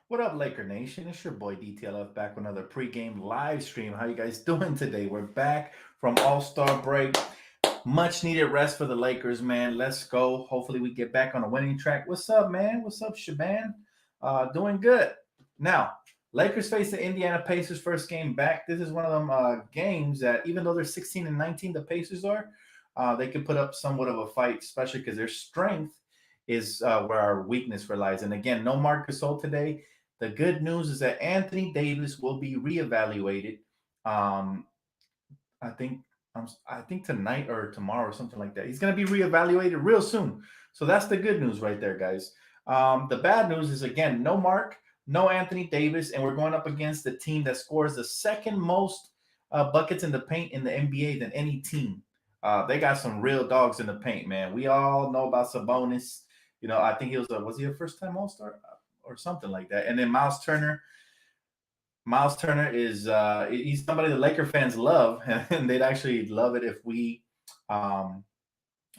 What up, Laker Nation? It's your boy DTLF back with another pregame live stream. How you guys doing today? We're back from All-Star break. Much needed rest for the Lakers, man. Let's go. Hopefully we get back on a winning track. What's up, man? What's up, Shaban? Doing good. Now, Lakers face the Indiana Pacers first game back. This is one of them games that even though they're 16 and 19, the Pacers are, they can put up somewhat of a fight, especially because their strength is where our weakness relies. And again, no Marc Gasol today. The good news is that Anthony Davis will be reevaluated. Um, I think I think tonight or tomorrow or something like that. He's going to be reevaluated real soon. So that's the good news right there, guys. The bad news is again, no Mark, no Anthony Davis, and we're going up against the team that scores the second most buckets in the paint in the NBA than any team. They got some real dogs in the paint, man. We all know about Sabonis. You know, I think he was he a first time All Star or something like that. And then Miles Turner. Miles Turner is he's somebody the Laker fans love, and they'd actually love it if we um,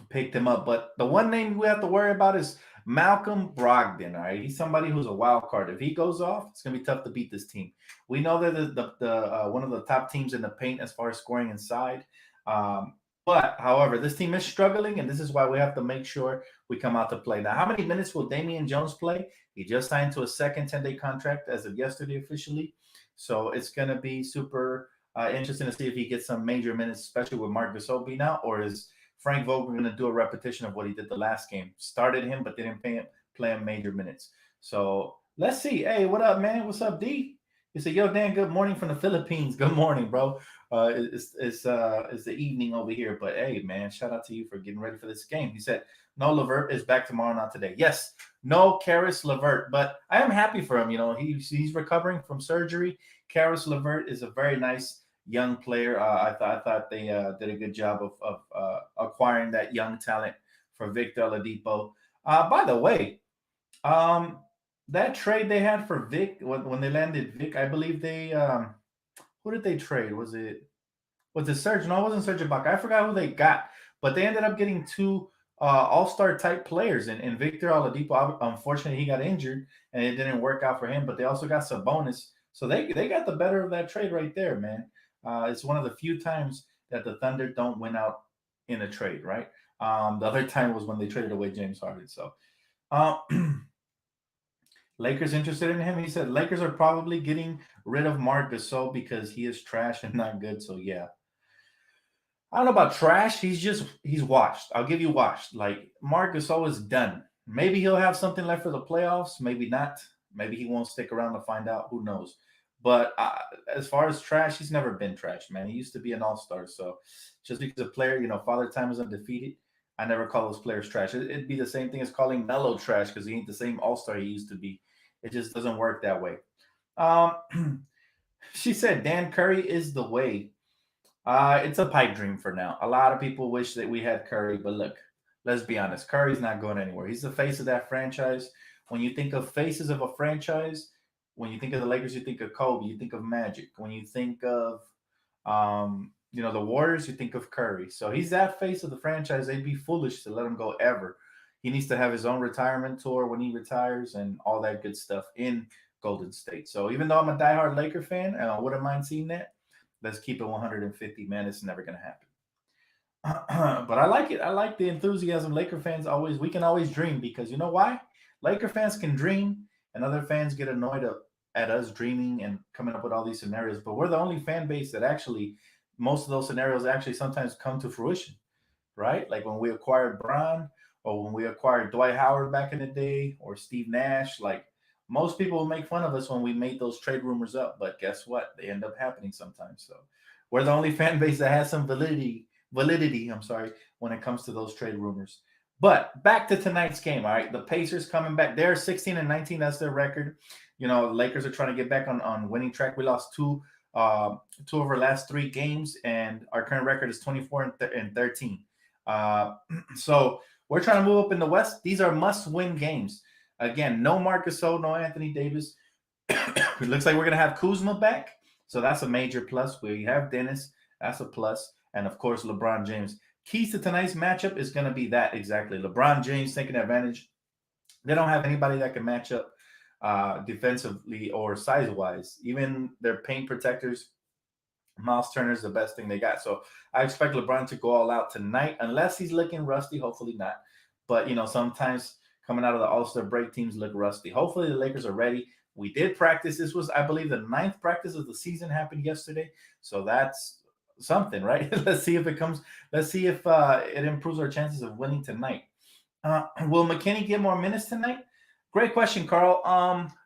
picked him up. But the one name we have to worry about is Malcolm Brogdon. All right, he's somebody who's a wild card. If he goes off, it's gonna be tough to beat this team. We know they're the one of the top teams in the paint as far as scoring inside. But however, this team is struggling, and this is why we have to make sure we come out to play. Now, how many minutes will Damian Jones play? He just signed to a second 10-day contract as of yesterday officially. So it's going to be super interesting to see if he gets some major minutes, especially with Marc Gasol being out, or is Frank Vogel going to do a repetition of what he did the last game? Started him, but didn't play him major minutes. So let's see. Hey, what up, man? What's up, D? You said, "Yo, Dan, good morning from the Philippines." Good morning, bro. It's the evening over here, but hey, man, shout out to you for getting ready for this game. He said, "No, Levert is back tomorrow, not today." Yes, no, Karis Levert, but I am happy for him. You know, he's recovering from surgery. Karis Levert is a very nice young player. I thought they did a good job of acquiring that young talent for Victor Oladipo. By the way, um, that trade they had for Vic when they landed Vic, I believe they who did they trade? Was it Serge? No, it wasn't Serge Ibaka. I forgot who they got, but they ended up getting two all-star type players, and Victor Oladipo. Unfortunately, he got injured, and it didn't work out for him. But they also got Sabonis, so they got the better of that trade right there, man. It's one of the few times that the Thunder don't win out in a trade, right? The other time was when they traded away James Harden. So, Lakers interested in him. He said Lakers are probably getting rid of Marc Gasol because he is trash and not good. So yeah, I don't know about trash. He's washed. I'll give you washed. Like Marc Gasol is done. Maybe he'll have something left for the playoffs. Maybe not. Maybe he won't stick around to find out. Who knows? But as far as trash, he's never been trash, man. He used to be an all-star. So just because a player, Father Time is undefeated, I never call those players trash. It'd be the same thing as calling Melo trash because he ain't the same all-star he used to be. It just doesn't work that way. Um, she said Dan Curry is the way. It's a pipe dream for now. A lot of people wish that we had Curry, but look, let's be honest. Curry's not going anywhere. He's the face of that franchise. When you think of faces of a franchise, when you think of the Lakers, you think of Kobe, you think of Magic. When you think of, the Warriors, you think of Curry. So he's that face of the franchise. They'd be foolish to let him go ever. He needs to have his own retirement tour when he retires and all that good stuff in Golden State. So even though I'm a diehard Laker fan, and I wouldn't mind seeing that, let's keep it 150, man. It's never going to happen. But I like it. I like the enthusiasm. Laker fans always, we can always dream because you know why? Laker fans can dream and other fans get annoyed at us dreaming and coming up with all these scenarios. But we're the only fan base that actually, most of those scenarios actually sometimes come to fruition, right? Like when we acquired Bron or when we acquired Dwight Howard back in the day or Steve Nash, like most people will make fun of us when we made those trade rumors up, but guess what? They end up happening sometimes. So we're the only fan base that has some validity, I'm sorry, when it comes to those trade rumors. But back to tonight's game, all right? The Pacers coming back. They're 16 and 19. That's their record. Lakers are trying to get back on winning track. We lost two of our last three games, and our current record is 24 and 13. So we're trying to move up in the West. These are must-win games. Again, no Marc Gasol, no Anthony Davis. It looks like we're going to have Kuzma back. So that's a major plus. We have Dennis. That's a plus. And, of course, LeBron James. Keys to tonight's matchup is going to be that exactly. LeBron James taking advantage. They don't have anybody that can match up defensively or size wise. Even their paint protectors, Miles Turner's the best thing they got. So I expect LeBron to go all out tonight, unless he's looking rusty. Hopefully not. But sometimes coming out of the All-Star break, teams look rusty. Hopefully the Lakers are ready. We did practice. This was, I believe, the ninth practice of the season happened yesterday. So that's something, right? Let's see if it comes. Let's see if it improves our chances of winning tonight. Will McKinney get more minutes tonight? Great question, Carl.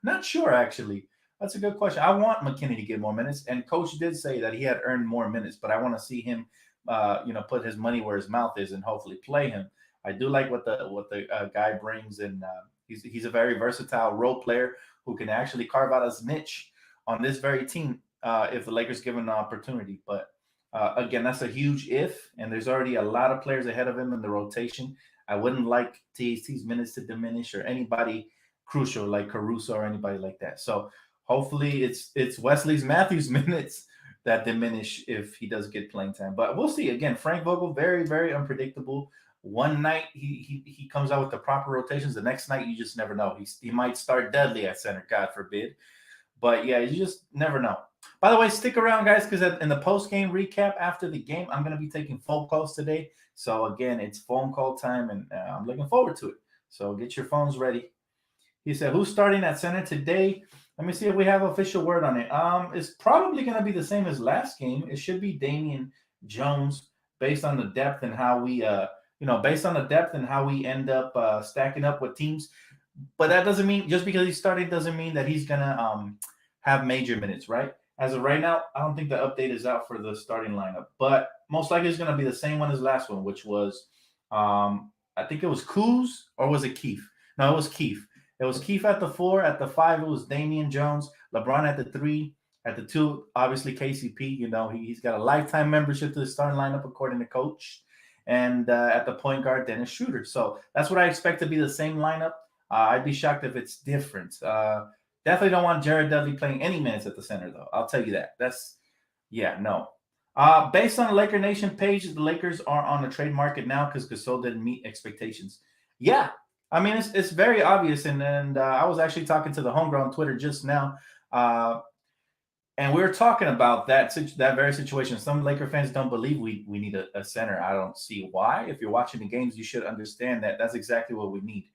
Not sure actually. That's a good question. I want McKinney to get more minutes, and Coach did say that he had earned more minutes, but I want to see him, put his money where his mouth is and hopefully play him. I do like what the guy brings, and he's a very versatile role player who can actually carve out his niche on this very team if the Lakers give him an opportunity. But again, that's a huge if, and there's already a lot of players ahead of him in the rotation. I wouldn't like THT's minutes to diminish or anybody crucial like Caruso or anybody like that. So hopefully it's Wesley's Matthews minutes that diminish if he does get playing time. But we'll see. Again, Frank Vogel, very, very unpredictable. One night he comes out with the proper rotations. The next night you just never know. He might start Dudley at center, God forbid. But yeah, you just never know. By the way, stick around, guys, because in the post game recap after the game, I'm going to be taking phone calls today. So again, it's phone call time, and I'm looking forward to it. So get your phones ready. He said, "Who's starting at center today?" Let me see if we have official word on it. It's probably going to be the same as last game. It should be Damian Jones, based on the depth and how we end up stacking up with teams. But that doesn't mean, just because he's starting doesn't mean that he's gonna have major minutes, right? As of right now, I don't think the update is out for the starting lineup, but most likely it's gonna be the same one as last one, which was I think it was Kuz, or was it Keith? No, it was Keith. It was Keith at the 4. At the 5, it was Damian Jones. LeBron at the 3. At the 2, obviously KCP. He's got a lifetime membership to the starting lineup according to Coach. And at the point guard, Dennis Schroeder. So that's what I expect to be the same lineup. I'd be shocked if it's different. Definitely don't want Jared Dudley playing any minutes at the center, though. I'll tell you that. No. Based on the Laker Nation page, the Lakers are on the trade market now because Gasol didn't meet expectations. Yeah, I mean, it's very obvious. And I was actually talking to the Homegrown Twitter just now, and we were talking about that very situation. Some Laker fans don't believe we need a center. I don't see why. If you're watching the games, you should understand that that's exactly what we need.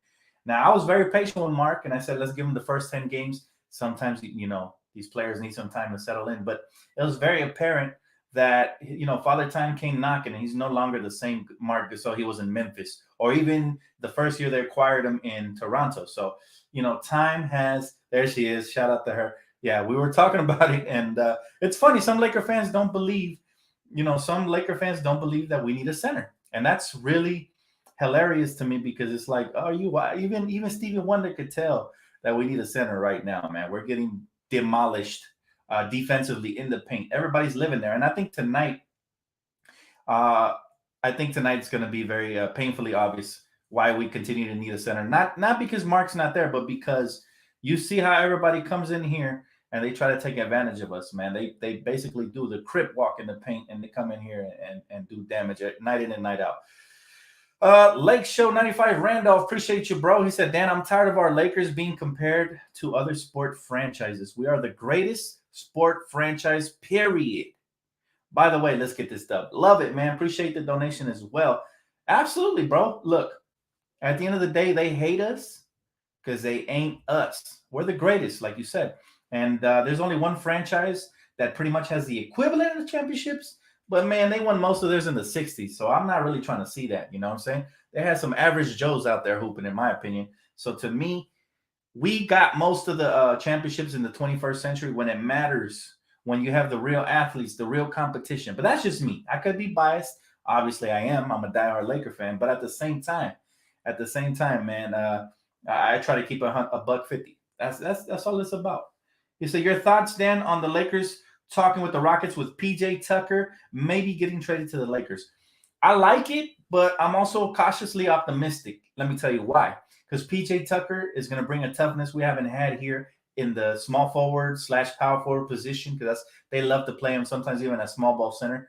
Now, I was very patient with Mark, and I said, let's give him the first 10 games. Sometimes, these players need some time to settle in. But it was very apparent that, Father Time came knocking, and he's no longer the same Mark Gasol he was in Memphis, or even the first year they acquired him in Toronto. So, time has, there she is, shout out to her. Yeah, we were talking about it, and it's funny. Some Laker fans don't believe that we need a center. And that's really hilarious to me, because it's like, even Stevie Wonder could tell that we need a center right now, man. We're getting demolished defensively in the paint. Everybody's living there. And I think tonight's going to be very painfully obvious why we continue to need a center. Not because Mark's not there, but because you see how everybody comes in here and they try to take advantage of us, man. They basically do the crip walk in the paint, and they come in here and do damage night in and night out. Lake Show 95 Randolph, appreciate you, bro. He said, Dan, I'm tired of our Lakers being compared to other sport franchises. We are the greatest sport franchise, period. By the way, let's get this done. Love it, man. Appreciate the donation as well. Absolutely, bro. Look, at the end of the day, they hate us because they ain't us. We're the greatest, like you said. And there's only one franchise that pretty much has the equivalent of championships. But, man, they won most of theirs in the 60s, so I'm not really trying to see that, you know what I'm saying? They had some average Joes out there hooping, in my opinion. So, to me, we got most of the championships in the 21st century when it matters, when you have the real athletes, the real competition. But that's just me. I could be biased. Obviously, I am. I'm a diehard Laker fan. But at the same time, man, I try to keep a $150. That's all it's about. You say, your thoughts, Dan, on the Lakers talking with the Rockets with PJ Tucker, maybe getting traded to the Lakers? I like it, but I'm also cautiously optimistic. Let me tell you why. Because PJ Tucker is going to bring a toughness we haven't had here in the small forward / power forward position, because they love to play him sometimes even at small ball center,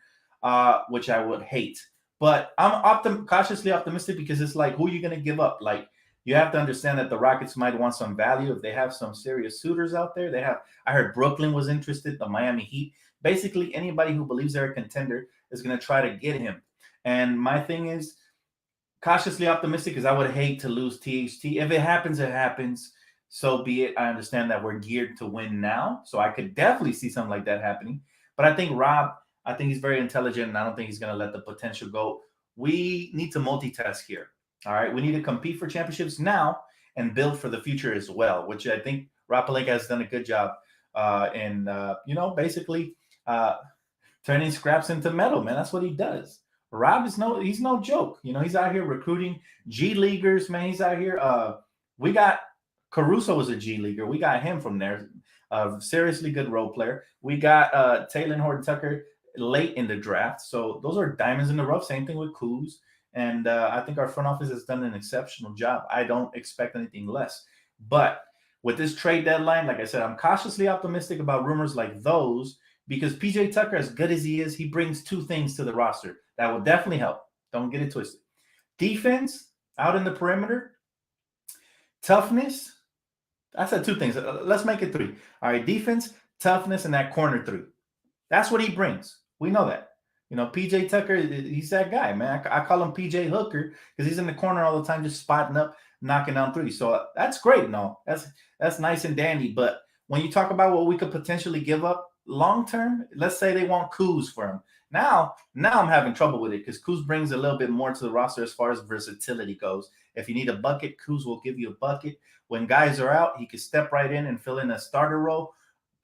which I would hate. But I'm cautiously optimistic, because it's like, who are you going to give up? Like, you have to understand that the Rockets might want some value if they have some serious suitors out there. I heard Brooklyn was interested, the Miami Heat. Basically, anybody who believes they're a contender is going to try to get him. And my thing is cautiously optimistic because I would hate to lose THT. If it happens, it happens. So be it. I understand that we're geared to win now. So I could definitely see something like that happening. But I think I think he's very intelligent, and I don't think he's going to let the potential go. We need to multitask here. All right. We need to compete for championships now and build for the future as well, which I think Rob Pelinka has done a good job in, basically turning scraps into metal, man. That's what he does. Rob he's no joke. He's out here recruiting G leaguers, man. He's out here. We got Caruso was a G leaguer. We got him from there. Seriously good role player. We got Taylor Horton Tucker late in the draft. So those are diamonds in the rough. Same thing with Kuz. And I think our front office has done an exceptional job. I don't expect anything less. But with this trade deadline, like I said, I'm cautiously optimistic about rumors like those because PJ Tucker, as good as he is, he brings two things to the roster that will definitely help. Don't get it twisted. Defense out in the perimeter, toughness. I said two things. Let's make it three. All right, defense, toughness, and that corner three. That's what he brings. We know that. PJ Tucker, he's that guy, man. I call him PJ Hooker because he's in the corner all the time, just spotting up, knocking down threes. So that's great. No, that's nice and dandy. But when you talk about what we could potentially give up long term, let's say they want Kuz for him. Now I'm having trouble with it because Kuz brings a little bit more to the roster as far as versatility goes. If you need a bucket, Kuz will give you a bucket. When guys are out, he can step right in and fill in a starter role.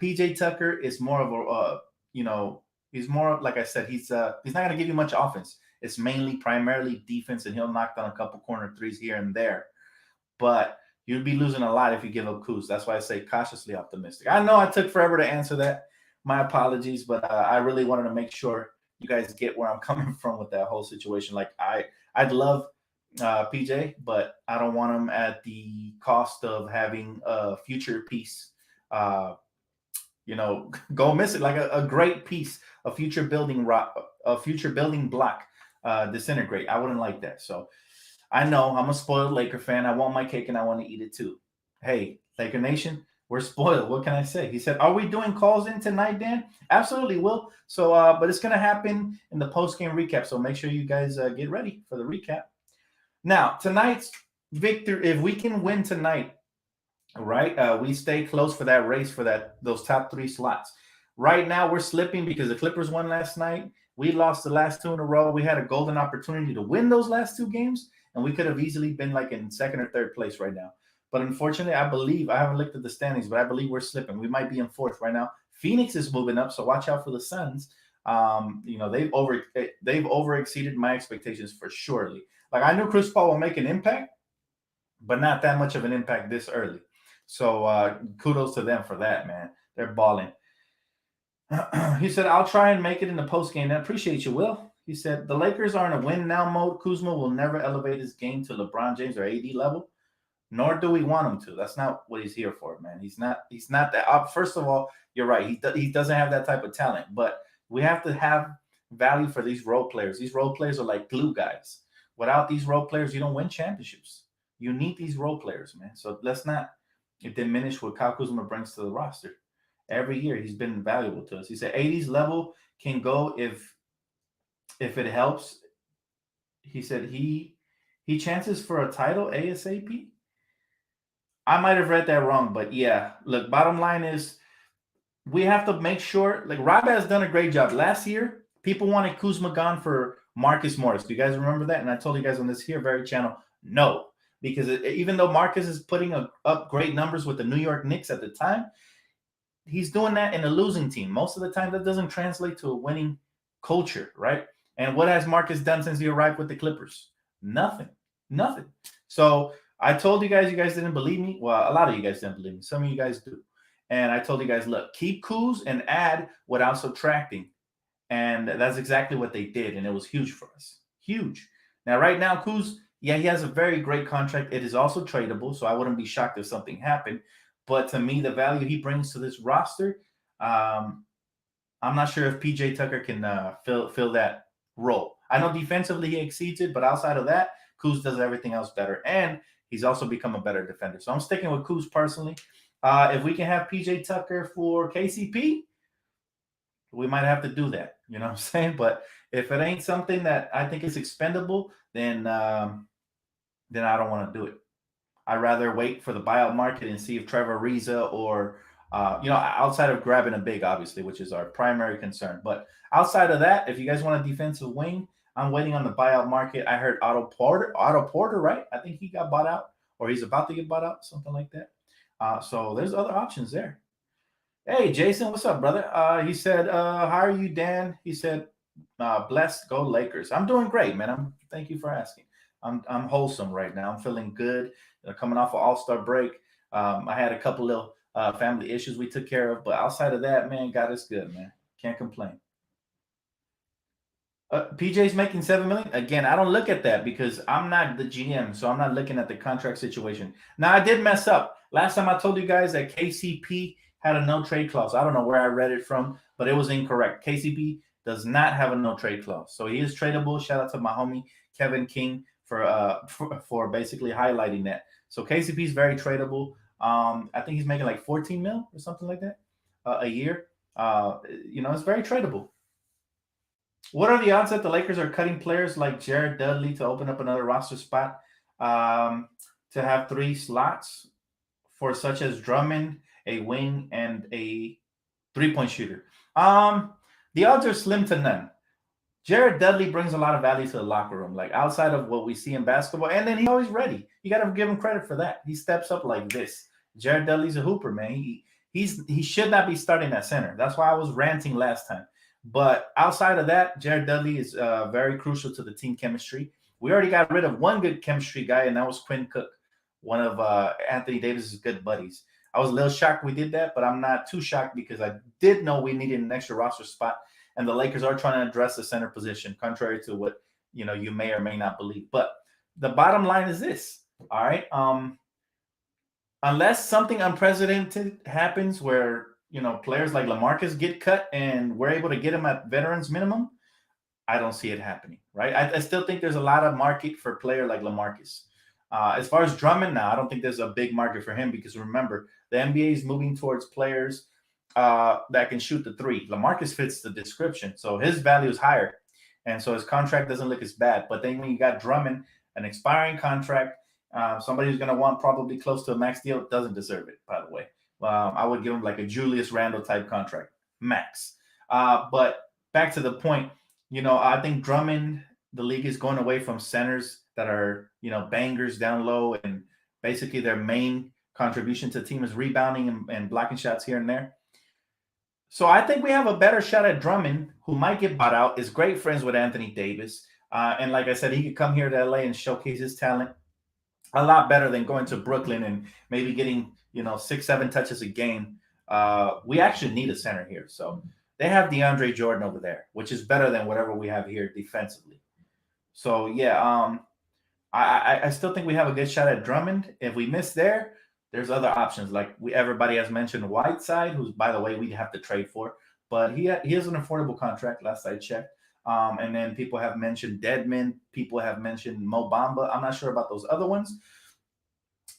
PJ Tucker is more of a, he's more, like I said, he's not going to give you much offense. It's primarily defense, and he'll knock down a couple corner threes here and there. But you'd be losing a lot if you give up Kuz. That's why I say cautiously optimistic. I know I took forever to answer that. My apologies, but I really wanted to make sure you guys get where I'm coming from with that whole situation. Like I'd love PJ, but I don't want him at the cost of having a future piece, go miss it, like a great piece, a future building block disintegrate. I wouldn't like that. So I know I'm a spoiled Laker fan. I want my cake and I want to eat it too. Hey, Laker Nation, we're spoiled. What can I say? He said, are we doing calls in tonight, Dan? Absolutely, will. So, but it's going to happen in the post-game recap. So make sure you guys get ready for the recap. Now, tonight's victory, if we can win tonight, right, we stay close for that race for those top three slots. Right now, we're slipping because the Clippers won last night. We lost the last two in a row. We had a golden opportunity to win those last two games, and we could have easily been like in second or third place right now. But unfortunately, I haven't looked at the standings, but I believe we're slipping. We might be in fourth right now. Phoenix is moving up, so watch out for the Suns. They've over exceeded my expectations for surely. Like I knew Chris Paul will make an impact, but not that much of an impact this early. So kudos to them for that, man. They're balling. He said, I'll try and make it in the postgame. I appreciate you, Will. He said, the Lakers are in a win now mode. Kuzma will never elevate his game to LeBron James or AD level, nor do we want him to. That's not what he's here for, man. He's not that. First of all, you're right. He doesn't have that type of talent, but we have to have value for these role players. These role players are like glue guys. Without these role players, you don't win championships. You need these role players, man. So let's not diminish what Kyle Kuzma brings to the roster. Every year, he's been valuable to us. He said 80s level can go if it helps. He said he chances for a title ASAP. I might have read that wrong, but yeah. Look, bottom line is we have to make sure, like Rob has done a great job. Last year, people wanted Kuzma gone for Marcus Morris. Do you guys remember that? And I told you guys on this here very channel, no. Because even though Marcus is putting up great numbers with the New York Knicks at the time, he's doing that in a losing team. Most of the time, that doesn't translate to a winning culture, right? And what has Marcus done since he arrived with the Clippers? Nothing. So I told you guys didn't believe me. Well, a lot of you guys didn't believe me. Some of you guys do. And I told you guys, look, keep Kuz and add without subtracting. And that's exactly what they did. And it was huge for us. Huge. Now, right now, Kuz, yeah, he has a very great contract. It is also tradable, so I wouldn't be shocked if something happened. But to me, the value he brings to this roster, I'm not sure if PJ Tucker can fill that role. I know defensively he exceeds it, but outside of that, Kuz does everything else better. And he's also become a better defender. So I'm sticking with Kuz personally. If we can have PJ Tucker for KCP, we might have to do that. You know what I'm saying? But if it ain't something that I think is expendable, then I don't want to do it. I'd rather wait for the buyout market and see if Trevor Ariza or outside of grabbing a big, obviously, which is our primary concern. But outside of that, if you guys want a defensive wing, I'm waiting on the buyout market. I heard Otto Porter, right? I think he got bought out, or he's about to get bought out, something like that. So there's other options there. Hey, Jason, what's up, brother? He said, how are you, Dan? He said, blessed, go Lakers. I'm doing great, man. Thank you for asking. I'm wholesome right now. I'm feeling good. Coming off of All-Star break. I had a couple of family issues we took care of, but outside of that, man, God is good, man. Can't complain. PJ's making $7 million. Again, I don't look at that because I'm not the GM, so I'm not looking at the contract situation. Now, I did mess up. Last time I told you guys that KCP had a no trade clause. I don't know where I read it from, but it was incorrect. KCP does not have a no trade clause, so he is tradable. Shout out to my homie Kevin King for basically highlighting that. So KCP is very tradable. I think he's making like 14 mil or something like that a year. It's very tradable. What are the odds that the Lakers are cutting players like Jared Dudley to open up another roster spot to have 3 slots for such as Drummond, a wing, and a 3-point shooter? The odds are slim to none. Jared Dudley brings a lot of value to the locker room, like outside of what we see in basketball. And then he's always ready. You got to give him credit for that. He steps up like this. Jared Dudley's a hooper, man. He should not be starting at center. That's why I was ranting last time. But outside of that, Jared Dudley is very crucial to the team chemistry. We already got rid of one good chemistry guy, and that was Quinn Cook, one of Anthony Davis's good buddies. I was a little shocked we did that, but I'm not too shocked because I did know we needed an extra roster spot, and the Lakers are trying to address the center position, contrary to what you may or may not believe. But the bottom line is this, all right? Unless something unprecedented happens where players like LaMarcus get cut and we're able to get them at veterans minimum, I don't see it happening, right? I still think there's a lot of market for a player like LaMarcus. As far as Drummond now, I don't think there's a big market for him because remember, the NBA is moving towards players that can shoot the 3. LaMarcus fits the description, so his value is higher, and so his contract doesn't look as bad. But then when you got Drummond, an expiring contract, somebody who's going to want probably close to a max deal, doesn't deserve it, by the way. I would give him like a Julius Randle type contract, max. But back to the point, I think Drummond, the league is going away from centers that are, bangers down low, and basically their main contribution to the team is rebounding and blocking shots here and there. So I think we have a better shot at Drummond, who might get bought out, is great friends with Anthony Davis. And like I said, he could come here to LA and showcase his talent a lot better than going to Brooklyn and maybe getting 6-7 touches a game. We actually need a center here, so they have DeAndre Jordan over there, which is better than whatever we have here defensively. So yeah, I still think we have a good shot at Drummond. If we miss there's other options like everybody has mentioned Whiteside, who's by the way we'd have to trade for, but he has an affordable contract last I checked. And then people have mentioned Deadman. People have mentioned Mo Bamba. I'm not sure about those other ones.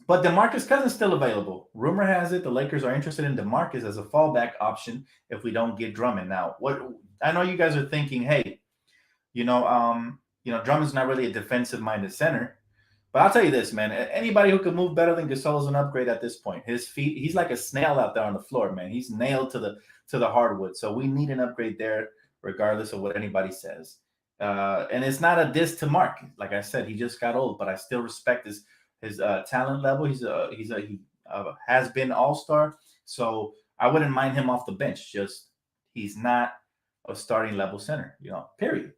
But DeMarcus Cousins still available. Rumor has it the Lakers are interested in DeMarcus as a fallback option if we don't get Drummond. Now, what I know you guys are thinking, hey, Drummond's not really a defensive-minded center. But I'll tell you this, man. Anybody who can move better than Gasol is an upgrade at this point. His feet, he's like a snail out there on the floor, man. He's nailed to the hardwood. So we need an upgrade there, regardless of what anybody says. And it's not a diss to Mark. Like I said, he just got old, but I still respect his talent level. He has been All-Star, so I wouldn't mind him off the bench. Just he's not a starting level center, period.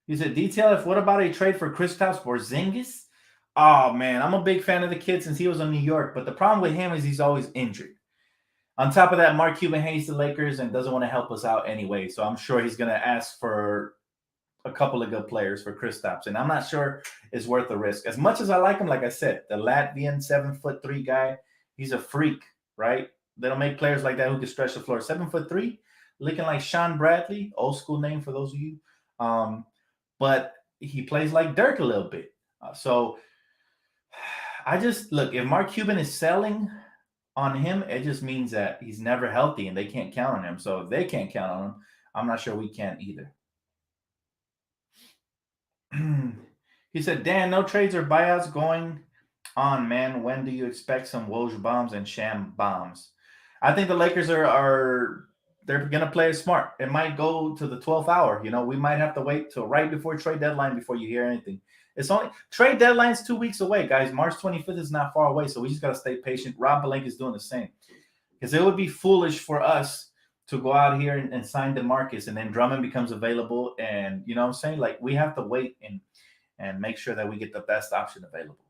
He said, detail if what about a trade for Kristaps Porzingis? Oh man, I'm a big fan of the kid since he was in New York, but the problem with him is he's always injured. On top of that, Mark Cuban hates the Lakers and doesn't want to help us out anyway. So I'm sure he's going to ask for a couple of good players for Kristaps. And I'm not sure it's worth the risk. As much as I like him, like I said, the Latvian 7'3" guy, he's a freak, right? They don't make players like that who can stretch the floor. 7'3", looking like Sean Bradley, old school name for those of you. But he plays like Dirk a little bit. So I just look, if Mark Cuban is selling on him, it just means that he's never healthy and they can't count on him. So if they can't count on him, I'm not sure we can either. He said, Dan, no trades or buyouts going on, man. When do you expect some Woj bombs and sham bombs? I think the Lakers are they're gonna play it smart. It might go to the 12th hour. You know, we might have to wait till right before trade deadline before you hear anything. It's only trade deadline's 2 weeks away, guys. March 25th is not far away, so we just gotta stay patient. Rob Pelinka is doing the same because it would be foolish for us to go out here and sign DeMarcus and then Drummond becomes available, and you know what I'm saying? Like we have to wait and make sure that we get the best option available.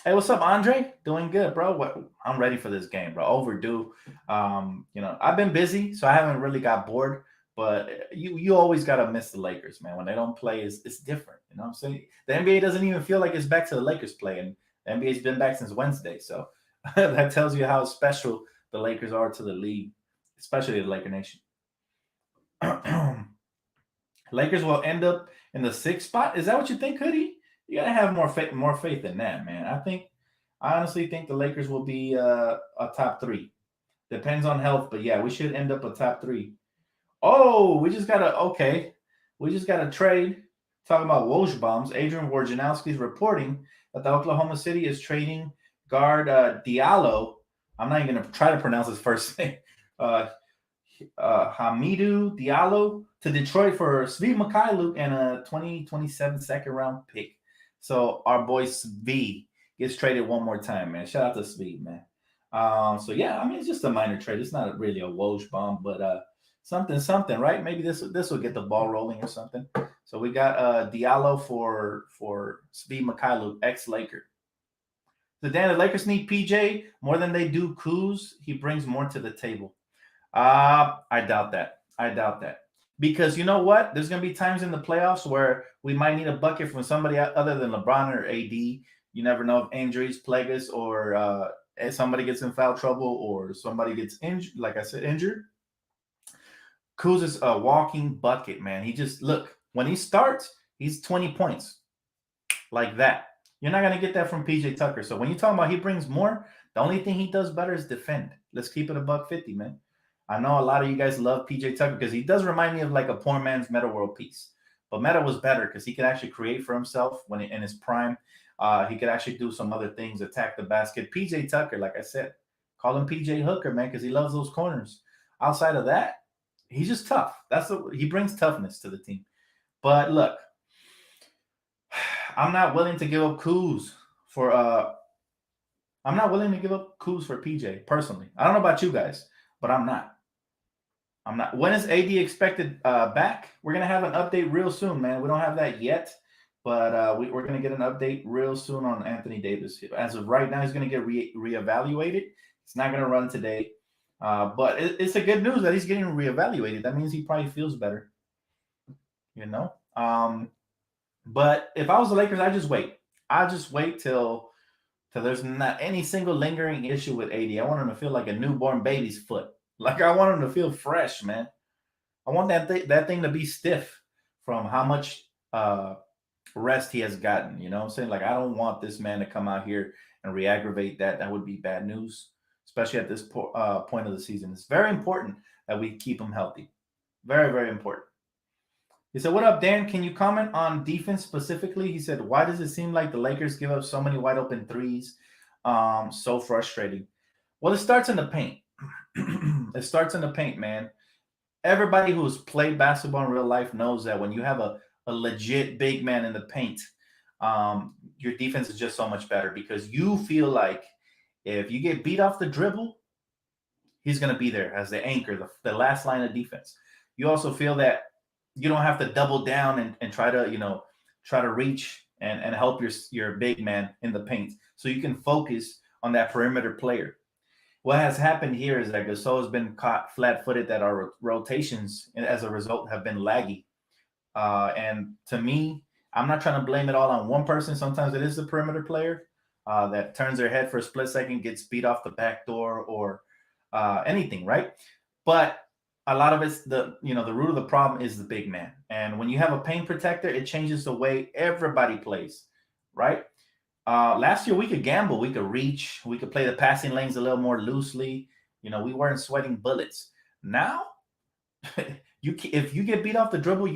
Hey, what's up, Andre? Doing good, bro. I'm ready for this game, bro. Overdue. You know, I've been busy, so I haven't really got bored. But you always gotta miss the Lakers, man. When they don't play, it's different. You know what I'm saying? The NBA doesn't even feel like it's back to the Lakers play, and the NBA's been back since Wednesday. So that tells you how special the Lakers are to the league, especially the Laker Nation. Lakers will end up in the 6th spot. Is that what you think, Hoodie? You gotta have more faith than that, man. I honestly think the Lakers will be a top 3. Depends on health, but yeah, we should end up a top 3. Oh, we just got a trade. Talking about Woj bombs. Adrian Wojnarowski is reporting that the Oklahoma City is trading guard Diallo. I'm not even gonna try to pronounce his first name. Hamidou Diallo to Detroit for Svi Mikhailuk and a 2027 second round pick. So our boy Svi gets traded one more time, man. Shout out to Svi, man. So yeah, I mean it's just a minor trade. It's not really a Woj bomb, but something, right? Maybe this will get the ball rolling or something. So we got Diallo for Svi Mikhailuk, ex-Laker. The Lakers need PJ more than they do Kuz. He brings more to the table. I doubt that. Because you know what? There's going to be times in the playoffs where we might need a bucket from somebody other than LeBron or AD. You never know if injuries plague us or somebody gets in foul trouble or somebody gets injured. Like I said, injured. Kuz is a walking bucket, man. He just, look, when he starts, he's 20 points. Like that. You're not going to get that from PJ Tucker. So when you talk about he brings more, the only thing he does better is defend. Let's keep it $150, man. I know a lot of you guys love PJ Tucker because he does remind me of like a poor man's Meta World Peace. But Meta was better because he could actually create for himself when in his prime. He could actually do some other things, attack the basket. PJ Tucker, like I said, call him PJ Hooker, man, because he loves those corners. Outside of that, he's just tough. He brings toughness to the team. But look, I'm not willing to give up Kuz for PJ personally. I don't know about you guys, but I'm not. When is AD expected back? We're going to have an update real soon, man. We don't have that yet, but we're going to get an update real soon on Anthony Davis. As of right now, he's going to get reevaluated. It's not going to run today, but it's a good news that he's getting reevaluated. That means he probably feels better, you know? But if I was the Lakers, I'd just wait. I'd just wait till there's not any single lingering issue with AD. I want him to feel like a newborn baby's foot. Like I want him to feel fresh, man. I want that thing to be stiff from how much rest he has gotten. You know what I'm saying? Like I don't want this man to come out here and re-aggravate that. That would be bad news, especially at this point of the season. It's very important that we keep him healthy. Very, very important. He said, "What up, Dan? Can you comment on defense specifically?" He said, "Why does it seem like the Lakers give up so many wide open threes? So frustrating." Well, it starts in the paint. It starts in the paint, man. Everybody who's played basketball in real life knows that when you have a legit big man in the paint, your defense is just so much better because you feel like if you get beat off the dribble, he's going to be there as the anchor, the last line of defense. You also feel that you don't have to double down and try to reach and help your big man in the paint. So you can focus on that perimeter player. What has happened here is that Gasol has been caught flat-footed, that our rotations, as a result, have been laggy. And to me, I'm not trying to blame it all on one person. Sometimes it is the perimeter player that turns their head for a split second, gets beat off the back door or anything, right? But a lot of it's the root of the problem is the big man. And when you have a paint protector, it changes the way everybody plays, right? Last year we could gamble, we could reach, we could play the passing lanes a little more loosely. We weren't sweating bullets. Now, if you get beat off the dribble,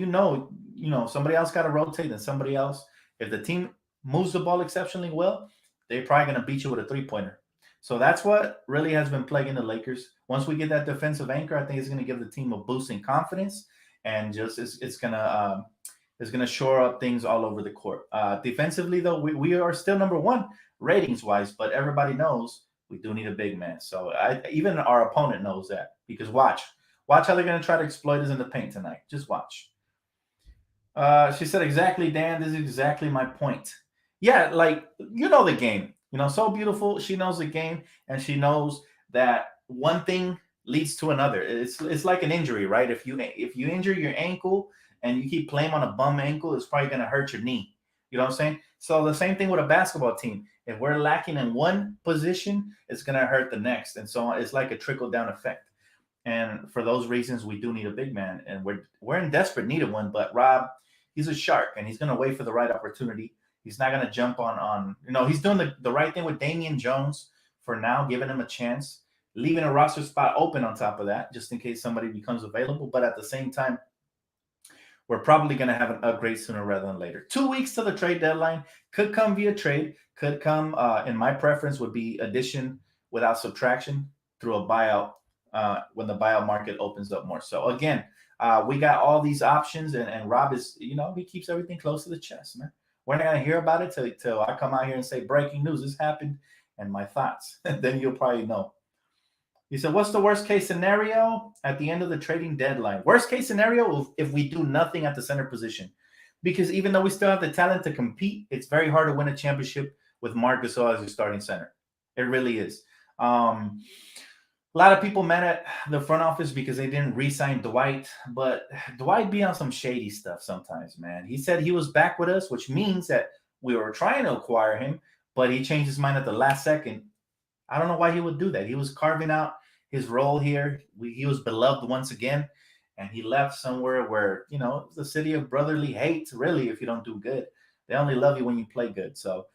somebody else got to rotate and somebody else. If the team moves the ball exceptionally well, they're probably going to beat you with a 3-pointer. So that's what really has been plaguing the Lakers. Once we get that defensive anchor, I think it's going to give the team a boost in confidence, and just it's going to shore up things all over the court. Defensively, though, we are still number one ratings wise, but everybody knows we do need a big man. So even our opponent knows that, because watch how they're going to try to exploit us in the paint tonight. Just watch. She said, exactly, Dan. This is exactly my point. Yeah, like, the game. So beautiful. She knows the game, and she knows that one thing leads to another. It's like an injury, right? If you injure your ankle and you keep playing on a bum ankle, it's probably going to hurt your knee. You know what I'm saying? So the same thing with a basketball team. If we're lacking in one position, it's going to hurt the next, and so on. It's like a trickle down effect. And for those reasons, we do need a big man, and we're in desperate need of one. But Rob, he's a shark, and he's going to wait for the right opportunity. He's not going to jump on. He's doing the right thing with Damian Jones for now, giving him a chance, leaving a roster spot open on top of that, just in case somebody becomes available. But at the same time, we're probably going to have an upgrade sooner rather than later. 2 weeks to the trade deadline. Could come via trade. Could come, in my preference, would be addition without subtraction through a buyout when the buyout market opens up more. So again, we got all these options, and Rob is, he keeps everything close to the chest, man. We're not going to hear about it till I come out here and say, breaking news, this happened, and my thoughts. Then you'll probably know. He said, what's the worst case scenario at the end of the trading deadline? Worst case scenario, if we do nothing at the center position. Because even though we still have the talent to compete, it's very hard to win a championship with Marc Gasol as your starting center. It really is. A lot of people mad at the front office because they didn't re-sign Dwight, but Dwight be on some shady stuff sometimes, man. He said he was back with us, which means that we were trying to acquire him, but he changed his mind at the last second. I don't know why he would do that. He was carving out his role here. He was beloved once again, and he left somewhere where, it's the city of brotherly hate, really, if you don't do good. They only love you when you play good. So,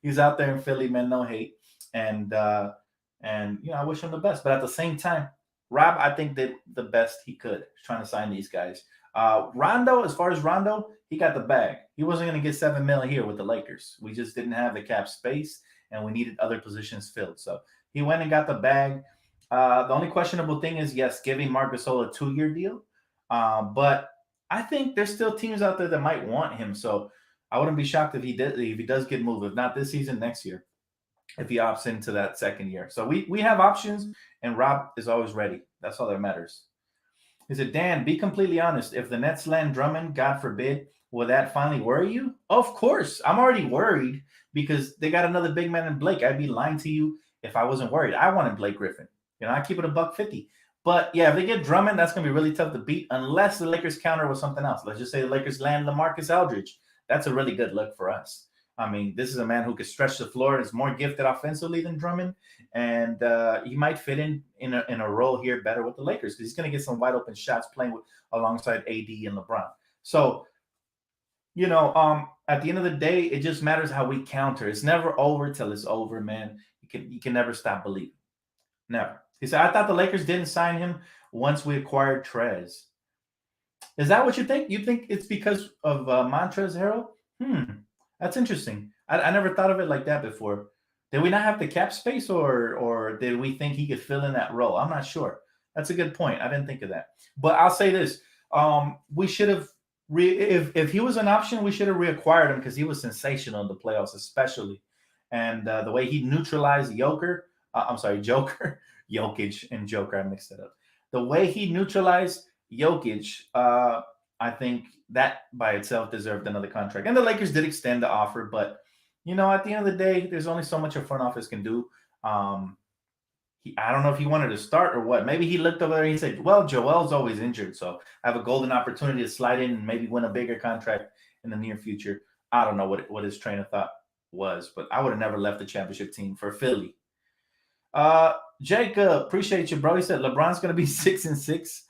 he's out there in Philly, man, no hate. And I wish him the best. But at the same time, Rob, I think did the best he could trying to sign these guys. Rondo, as far as Rondo, he got the bag. He wasn't going to get $7 million here with the Lakers. We just didn't have the cap space, and we needed other positions filled. So he went and got the bag. The only questionable thing is, yes, giving Marc Gasol a 2-year deal. But I think there's still teams out there that might want him. So I wouldn't be shocked if he does get moved. If not this season, next year, if he opts into that second year. So we have options, and Rob is always ready. That's all that matters. He said, Dan, be completely honest. If the Nets land Drummond, God forbid, will that finally worry you? Of course. I'm already worried because they got another big man in Blake. I'd be lying to you if I wasn't worried. I wanted Blake Griffin. I keep it $150. But yeah, if they get Drummond, that's going to be really tough to beat unless the Lakers counter with something else. Let's just say the Lakers land LaMarcus Aldridge. That's a really good look for us. I mean, this is a man who could stretch the floor, is more gifted offensively than Drummond, and he might fit in a role here better with the Lakers because he's going to get some wide open shots playing alongside AD and LeBron. So, at the end of the day, it just matters how we counter. It's never over till it's over, man. You can never stop believing. Never. He said, I thought the Lakers didn't sign him once we acquired Trez. Is that what you think? You think it's because of Montrezl Harrell? That's interesting. I never thought of it like that before. Did we not have the cap space, or did we think he could fill in that role? I'm not sure. That's a good point. I didn't think of that. But I'll say this. We should have, if he was an option, we should have reacquired him because he was sensational in the playoffs, especially. And the way he neutralized Joker, Jokic and Joker, I mixed it up. The way he neutralized Jokic, I think that by itself deserved another contract. And the Lakers did extend the offer, but at the end of the day, there's only so much a front office can do. I don't know if he wanted to start or what. Maybe he looked over there and he said, well, Joel's always injured, so I have a golden opportunity to slide in and maybe win a bigger contract in the near future. I don't know what his train of thought was, but I would have never left the championship team for Philly. Jacob, appreciate you, bro. He said LeBron's going to be 6-6.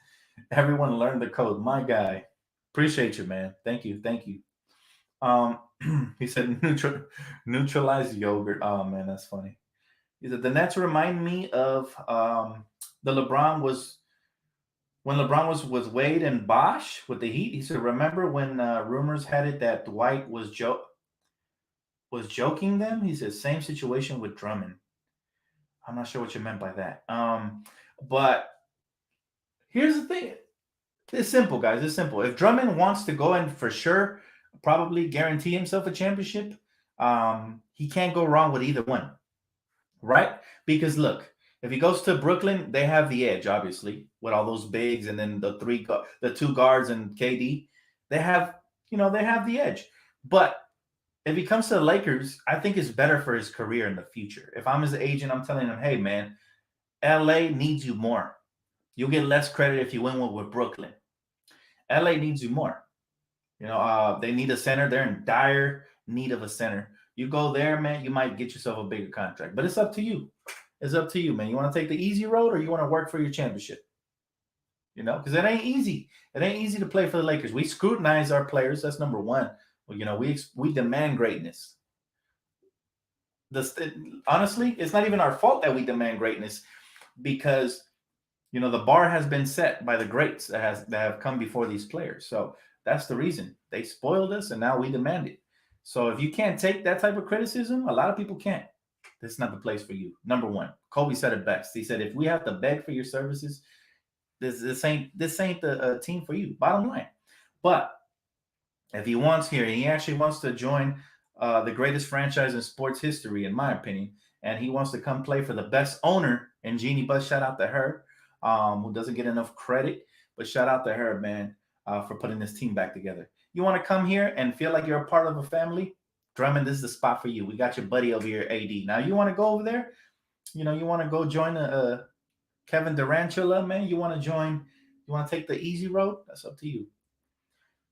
Everyone learned the code. My guy. Appreciate you, man. Thank you. He said neutralized yogurt. Oh man, that's funny. He said the Nets remind me of the LeBron was when LeBron was with Wade and Bosch with the Heat. He said, remember when rumors had it that Dwight was joking them? He said same situation with Drummond. I'm not sure what you meant by that. But here's the thing. It's simple, guys. It's simple. If Drummond wants to go and for sure, probably guarantee himself a championship, he can't go wrong with either one, right? Because look, if he goes to Brooklyn, they have the edge, obviously, with all those bigs and then the two guards and KD. They have, they have the edge. But if he comes to the Lakers, I think it's better for his career in the future. If I'm his agent, I'm telling him, hey man, LA needs you more. You'll get less credit if you win one with Brooklyn. LA needs you more. They need a center. They're in dire need of a center. You go there, man, you might get yourself a bigger contract. But it's up to you. It's up to you, man. You want to take the easy road or you want to work for your championship? Because it ain't easy. It ain't easy to play for the Lakers. We scrutinize our players. That's number one. Well, we demand greatness. Honestly, it's not even our fault that we demand greatness because the bar has been set by the greats that have come before these players. So that's the reason they spoiled us, and now we demand it. So if you can't take that type of criticism, a lot of people can't. This is not the place for you. Number one, Kobe said it best. He said, "If we have to beg for your services, this ain't the team for you." Bottom line. But if he wants here, he actually wants to join the greatest franchise in sports history, in my opinion, and he wants to come play for the best owner in Jeannie Buss. Shout out to her, who doesn't get enough credit, but shout out to her, man, for putting this team back together. You want to come here and feel like you're a part of a family? Drummond, this is the spot for you. We got your buddy over here, AD. Now, you want to go over there? You want to go join Kevin Durantula, man? You want to take the easy road? That's up to you.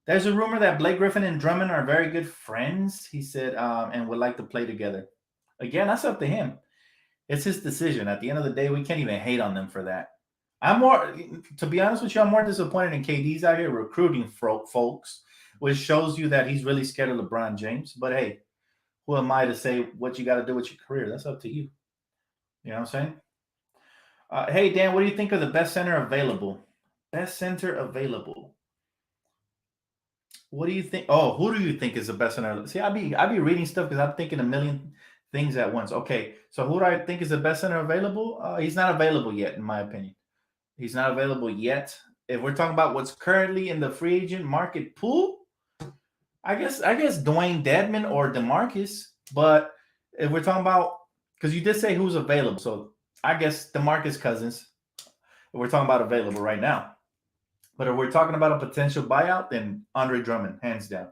There's a rumor that Blake Griffin and Drummond are very good friends, he said, and would like to play together. Again, that's up to him. It's his decision. At the end of the day, we can't even hate on them for that. To be honest with you, I'm more disappointed in KD's out here recruiting folks, which shows you that he's really scared of LeBron James. But hey, who am I to say what you got to do with your career? That's up to you. You know what I'm saying? Hey, Dan, what do you think of the best center available? Best center available. What do you think? Oh, who do you think is the best center? See, I be reading stuff because I'm thinking a million things at once. Okay, so who do I think is the best center available? He's not available yet, in my opinion. He's not available yet. If we're talking about what's currently in the free agent market pool, I guess Dwayne Dedman or DeMarcus. But if we're talking about, because you did say who's available, so I guess DeMarcus Cousins. If we're talking about available right now. But if we're talking about a potential buyout, then Andre Drummond, hands down.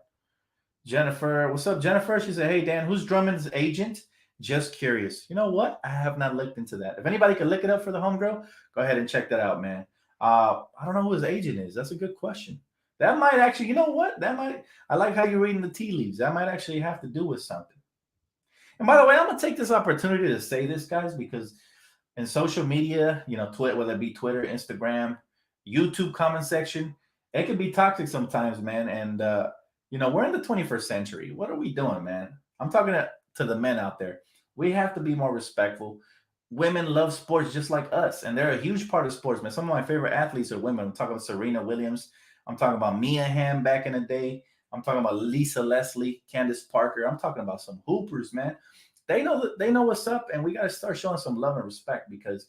Jennifer, what's up, Jennifer? She said, hey, Dan, who's Drummond's agent? Just curious. You know what? I have not looked into that. If anybody could look it up for the homegirl, go ahead and check that out, man. I don't know who his agent is. That's a good question. That might actually, you know what? I like how you're reading the tea leaves. That might actually have to do with something. And by the way, I'm going to take this opportunity to say this, guys, because in social media, Twitter, whether it be Twitter, Instagram, YouTube comment section, it can be toxic sometimes, man. And, we're in the 21st century. What are we doing, man? I'm talking to the men out there. We have to be more respectful. Women love sports just like us, and they're a huge part of sports, man. Some of my favorite athletes are women. I'm talking about Serena Williams. I'm talking about Mia Hamm back in the day. I'm talking about Lisa Leslie, Candace Parker. I'm talking about some hoopers, man. They know what's up, and we got to start showing some love and respect because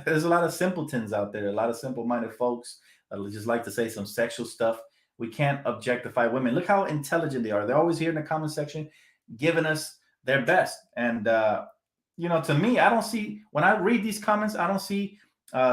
there's a lot of simpletons out there, a lot of simple-minded folks that just like to say some sexual stuff. We can't objectify women. Look how intelligent they are. They're always here in the comment section giving us their best. And, to me, I don't see, when I read these comments, I don't see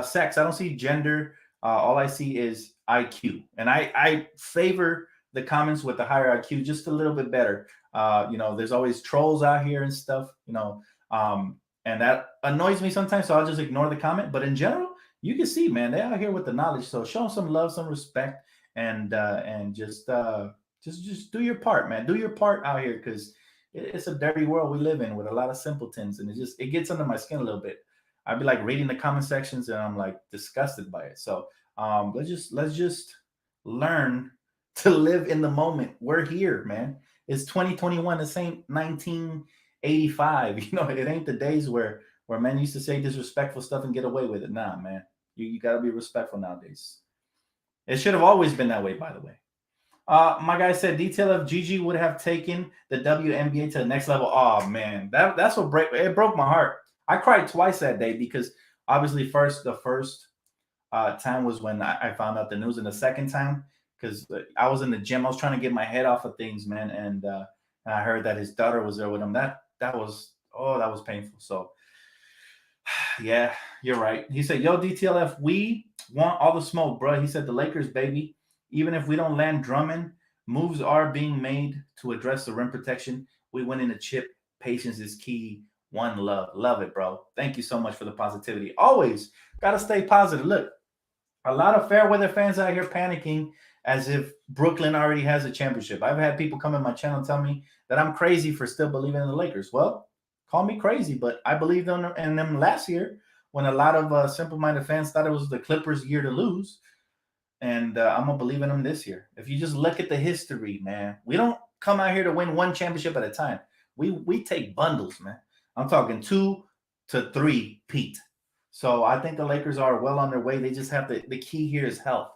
sex. I don't see gender. All I see is IQ. And I favor the comments with the higher IQ just a little bit better. There's always trolls out here and stuff, and that annoys me sometimes. So I'll just ignore the comment. But in general, you can see, man, they're out here with the knowledge. So show them some love, some respect, and just do your part, man. Do your part out here because it's a dirty world we live in with a lot of simpletons, and it gets under my skin a little bit. I'd be like reading the comment sections, and I'm like disgusted by it. So let's just learn to live in the moment. We're here, man. It's 2021. This ain't 1985. You know, it ain't the days where men used to say disrespectful stuff and get away with it. Nah, man. You got to be respectful nowadays. It should have always been that way, by the way. My guy said detail of Gigi would have taken the WNBA to the next level. Oh man, that's what broke my heart. I cried twice that day because obviously the first time was when I found out the news, and the second time because I was in the gym, I was trying to get my head off of things, man, and I heard that his daughter was there with him. That was that was painful. So yeah, you're right. He said, "Yo, DTLF, we want all the smoke, bro." He said, "The Lakers, baby. Even if we don't land Drummond, moves are being made to address the rim protection. We win in the chip. Patience is key. One love. Love it, bro. Thank you so much for the positivity. Always got to stay positive. Look, a lot of fair weather fans out here panicking as if Brooklyn already has a championship. I've had people come in my channel and tell me that I'm crazy for still believing in the Lakers. Well, call me crazy, but I believed in them last year when a lot of simple-minded fans thought it was the Clippers' year to lose. And I'm going to believe in them this year. If you just look at the history, man, we don't come out here to win one championship at a time. We take bundles, man. I'm talking 2 to 3 Pete. So I think the Lakers are well on their way. They just have the key here is health.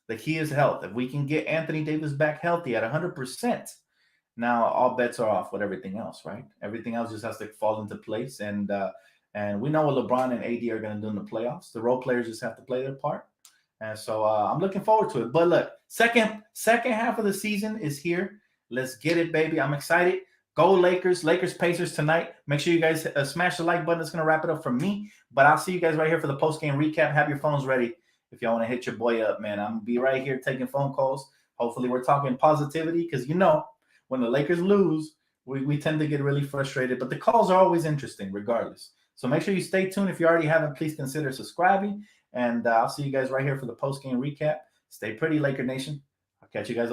The key is health. If we can get Anthony Davis back healthy at 100%, now all bets are off with everything else, right? Everything else just has to fall into place. And we know what LeBron and AD are going to do in the playoffs. The role players just have to play their part. And so I'm looking forward to it. But look, second half of the season is here. Let's get it, baby. I'm excited. Go Lakers. Lakers Pacers tonight. Make sure you guys smash the like button. It's going to wrap it up from me. But I'll see you guys right here for the post-game recap. Have your phones ready if y'all want to hit your boy up, man. I'm going to be right here taking phone calls. Hopefully we're talking positivity because, you know, when the Lakers lose, we tend to get really frustrated. But the calls are always interesting regardless. So make sure you stay tuned. If you already haven't, please consider subscribing. And I'll see you guys right here for the post-game recap. Stay pretty, Laker Nation. I'll catch you guys on